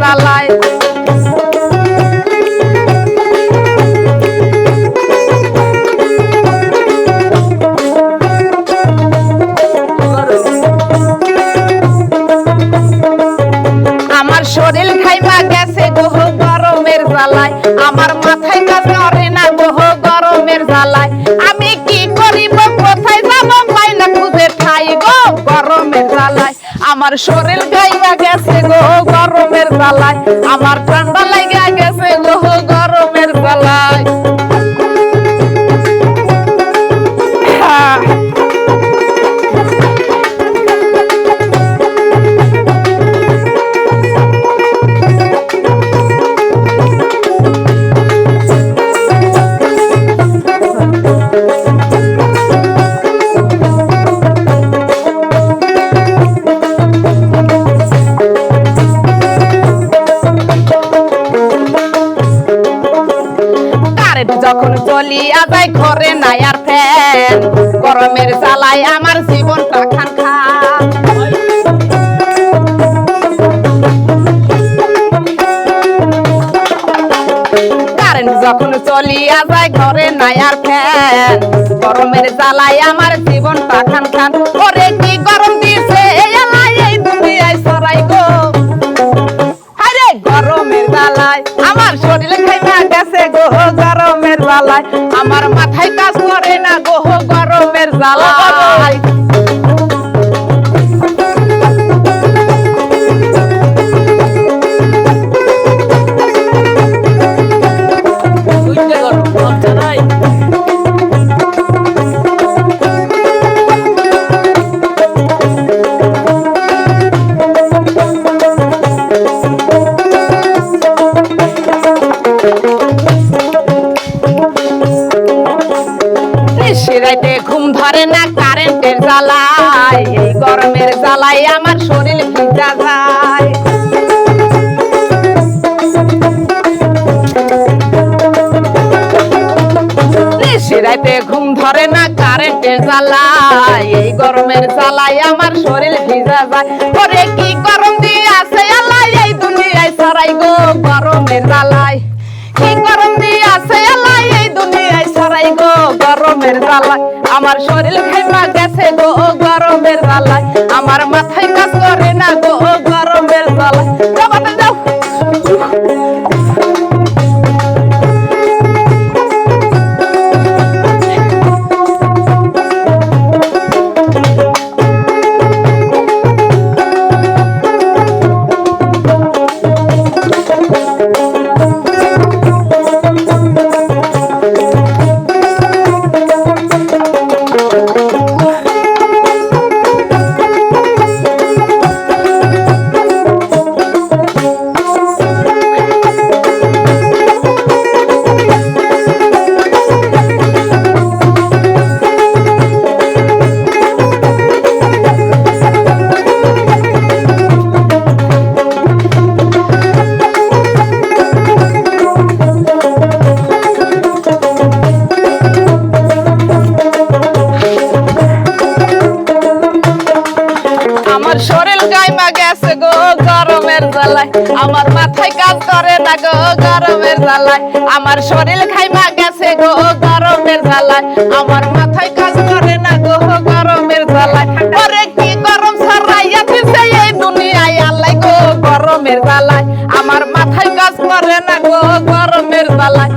জ্বালায় আমার শরীর খাইবা গেছে গো গরমের জ্বালায় আমার মাথায় কাজ করে না গো গরমের জ্বালায় আমি কি করিব কোথায় যাব পাই না খুঁজে ঠাই গো গরমের জ্বালায় আমার শরীর খাইবা গেছে গো গরমের জ্বালায় আমার ঠান্ডা লাগা গেছে গো গরমের জ্বালায় যখন চলিয়া যায় ঘরে নাই আর ফ্যান গরমের জ্বালায় আমার জীবনটা খান খান কারেন্ট যখন চলিয়া যায় ঘরে নাই আর ফ্যান গরমের জ্বালায় আমার জীবনটা খান খান ওরে কি গরম দিছে এই দুনিয়ায় সরাই গো আরে গরমের জ্বালায় আমার শরীরে খাইবা গেছে গো গরমের জ্বালায় আমার মাথায় কাজ করে না গো গরমের জ্বালায় রাইতে ঘুম ধরে না কারেন্টের জ্বালায় এই গরমের জ্বালায় আমার শরীর ভিজা যায় রাইতে ঘুম ধরে না কারেন্টের জ্বালায় এই গরমের জ্বালায় আমার শরীর ভিজা যায় ওরে কি গরম দিয়ে আছে আল্লাহ এই দুনিয়ায় সরাই গো গরমের জ্বালায় কি গরম দিয়ে আছে আল্লাহ এই দুনিয়ায় সরাই গো গরমের জ্বালায় আমার শরীর খাইবা গেছে গো গরমের জ্বালায় আমার মাথায় কাজ করে না গো গরমের জ্বালায় যাও আমার মাথায় কাজ করে না গো গরমের জ্বালায় আমার শরীর খাইমা গেছে গো গরমের জ্বালায় আমার মাথায় কাজ করে না গো গরমের জ্বালায় ওরে কি গরম ছড়াইয়া দিছে এই দুনিয়ায় আল্লাহ গো গরমের জ্বালায় আমার মাথায় কাজ করে না গো গরমের জ্বালায়